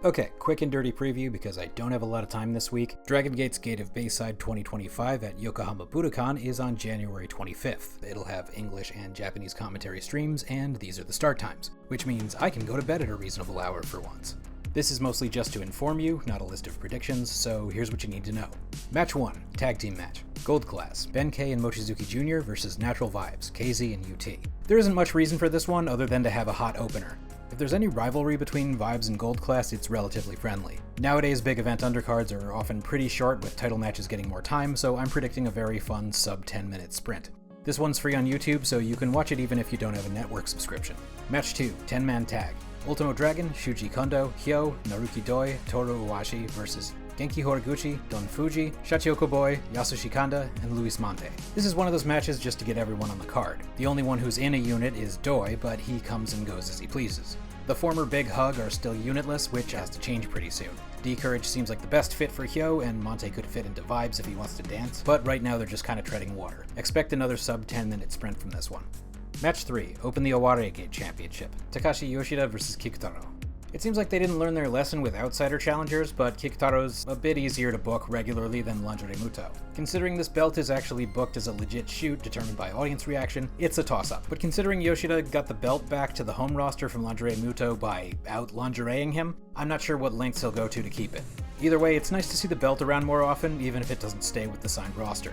Okay, quick and dirty preview because I don't have a lot of time this week. Dragongate's Gate of Bayside 2025 at Yokohama Budokan is on January 25th. It'll have English and Japanese commentary streams, and these are the start times, which means I can go to bed at a reasonable hour for once. This is mostly just to inform you, not a list of predictions, so here's what you need to know. Match 1, Tag Team Match. Gold Class, Benkei and Mochizuki Jr. versus Natural Vibes, KZ and UT. There isn't much reason for this one other than to have a hot opener. If there's any rivalry between Vibes and Gold Class, it's relatively friendly. Nowadays, big event undercards are often pretty short, with title matches getting more time, so I'm predicting a very fun sub-10-minute sprint. This one's free on YouTube, so you can watch it even if you don't have a network subscription. Match 2, 10-man tag. Ultimo Dragon, Shuji Kondo, Hyo, Naruki Doi, Toru Iwashi versus Genki Horiguchi, Don Fuji, Shachihoko Boy, Yasushi Kanda, and Luis Mante. This is one of those matches just to get everyone on the card. The only one who's in a unit is Doi, but he comes and goes as he pleases. The former Big Hug are still unitless, which has to change pretty soon. D-Courage seems like the best fit for Hyo, and Mante could fit into Vibes if he wants to dance, but right now they're just kind of treading water. Expect another sub-10-minute sprint from this one. Match 3, open the Owarai Gate Championship. Takashi Yoshida versus Kikutaro. It seems like they didn't learn their lesson with outsider challengers, but Kikutaro's a bit easier to book regularly than Lingerie Muto. Considering this belt is actually booked as a legit shoot determined by audience reaction, it's a toss-up. But considering Yoshida got the belt back to the home roster from Lingerie Muto by out-lingereing him, I'm not sure what lengths he'll go to keep it. Either way, it's nice to see the belt around more often, even if it doesn't stay with the signed roster.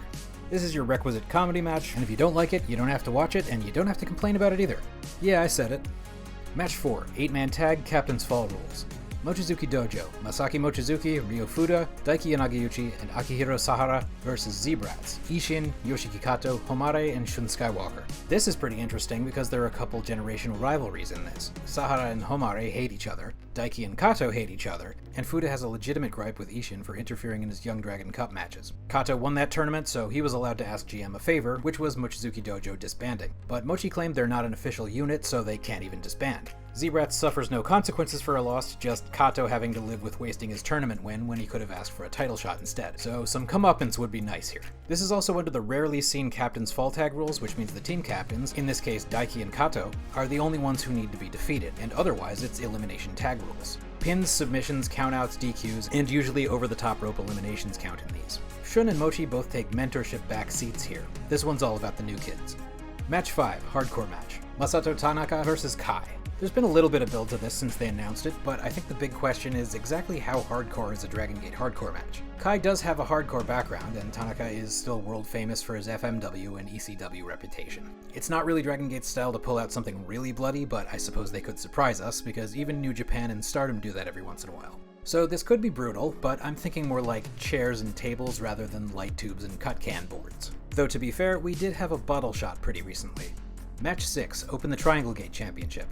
This is your requisite comedy match, and if you don't like it, you don't have to watch it, and you don't have to complain about it either. Yeah, I said it. Match 4, 8-man tag, Captain's Fall Rules. Mochizuki Dojo, Masaki Mochizuki, Ryo Fuda, Daiki Yanagiuchi, and Akihiro Sahara versus Z-Brats, Ishin, Yoshiki Kato, Homare, and Shun Skywalker. This is pretty interesting because there are a couple generational rivalries in this. Sahara and Homare hate each other, Daiki and Kato hate each other, and Fuda has a legitimate gripe with Ishin for interfering in his Young Dragon Cup matches. Kato won that tournament, so he was allowed to ask GM a favor, which was Mochizuki Dojo disbanding. But Mochi claimed they're not an official unit, so they can't even disband. Z-Brats suffers no consequences for a loss, just Kato having to live with wasting his tournament win when he could have asked for a title shot instead. So some comeuppance would be nice here. This is also under the rarely seen Captain's Fall Tag rules, which means the team captains, in this case Daiki and Kato, are the only ones who need to be defeated, and otherwise it's elimination tag rules. Pins, submissions, countouts, DQs, and usually over-the-top rope eliminations count in these. Shun and Mochi both take mentorship back seats here. This one's all about the new kids. Match 5, hardcore match. Masato Tanaka versus Kai. There's been a little bit of build to this since they announced it, but I think the big question is exactly how hardcore is a Dragongate hardcore match. Kai does have a hardcore background, and Tanaka is still world famous for his FMW and ECW reputation. It's not really Dragongate's style to pull out something really bloody, but I suppose they could surprise us, because even New Japan and Stardom do that every once in a while. So this could be brutal, but I'm thinking more like chairs and tables rather than light tubes and cut can boards. Though to be fair, we did have a bottle shot pretty recently. Match 6, open the Triangle Gate Championship.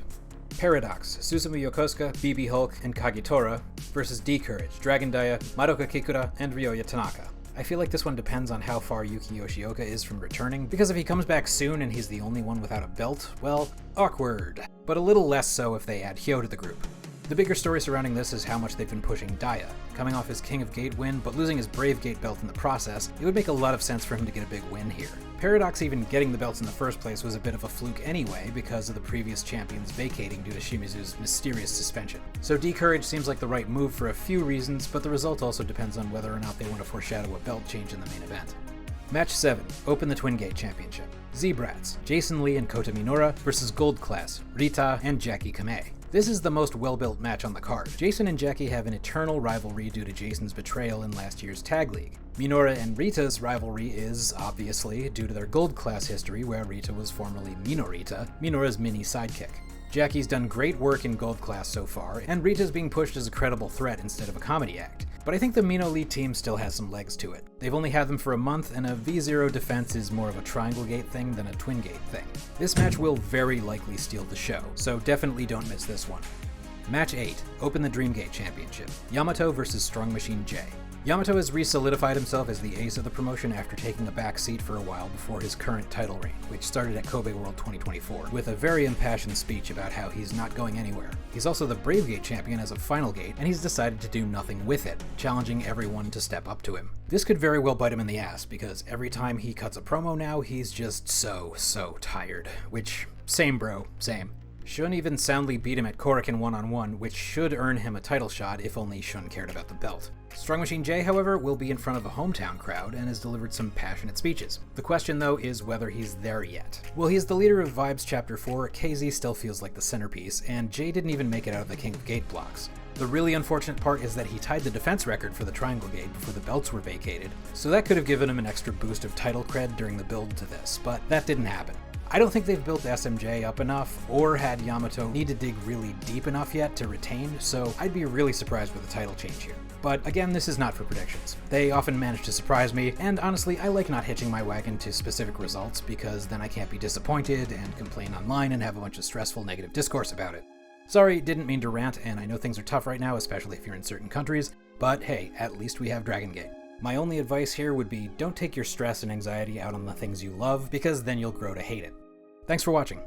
Paradox, Susumu Yokosuka, BB Hulk, and Kagetora versus D-Courage, Dragon Daya, Madoka Kikura, and Ryoya Tanaka. I feel like this one depends on how far Yuki Yoshioka is from returning, because if he comes back soon and he's the only one without a belt, well, awkward. But a little less so if they add Hyo to the group. The bigger story surrounding this is how much they've been pushing Daya. Coming off his King of Gate win, but losing his Brave Gate belt in the process, it would make a lot of sense for him to get a big win here. Paradox even getting the belts in the first place was a bit of a fluke anyway because of the previous champions vacating due to Shimizu's mysterious suspension. So D-Courage seems like the right move for a few reasons, but the result also depends on whether or not they want to foreshadow a belt change in the main event. Match 7, open the Twin Gate Championship. Z-Brats, Jason Lee and Kota Minoura versus Gold Class, Rita and Jackie Kamei. This is the most well-built match on the card. Jason and Jackie have an eternal rivalry due to Jason's betrayal in last year's Tag League. Minoura and Rita's rivalry is, obviously, due to their Gold Class history where Rita was formerly Minorita, Minoura's mini sidekick. Jackie's done great work in Gold Class so far, and Rita's being pushed as a credible threat instead of a comedy act. But I think the Mino Lee team still has some legs to it. They've only had them for a month, and a V0 defense is more of a Triangle Gate thing than a Twin Gate thing. This match will very likely steal the show, so definitely don't miss this one. Match 8, open the Dream Gate Championship. Yamato versus Strong Machine J. Yamato has re-solidified himself as the ace of the promotion after taking a back seat for a while before his current title reign, which started at Kobe World 2024, with a very impassioned speech about how he's not going anywhere. He's also the Brave Gate champion as of Final Gate, and he's decided to do nothing with it, challenging everyone to step up to him. This could very well bite him in the ass, because every time he cuts a promo now, he's just so tired. Which, same bro, same. Shun even soundly beat him at Korakuen one-on-one, which should earn him a title shot if only Shun cared about the belt. Strong Machine J, however, will be in front of a hometown crowd and has delivered some passionate speeches. The question, though, is whether he's there yet. While he's the leader of Vibes Chapter 4, KZ still feels like the centerpiece, and J didn't even make it out of the King of Gate blocks. The really unfortunate part is that he tied the defense record for the Triangle Gate before the belts were vacated, so that could have given him an extra boost of title cred during the build to this, but that didn't happen. I don't think they've built SMJ up enough, or had Yamato need to dig really deep enough yet to retain, so I'd be really surprised with a title change here. But again, this is not for predictions. They often manage to surprise me, and honestly, I like not hitching my wagon to specific results because then I can't be disappointed and complain online and have a bunch of stressful negative discourse about it. Sorry, didn't mean to rant, and I know things are tough right now, especially if you're in certain countries, but hey, at least we have Dragongate. My only advice here would be don't take your stress and anxiety out on the things you love, because then you'll grow to hate it. Thanks for watching.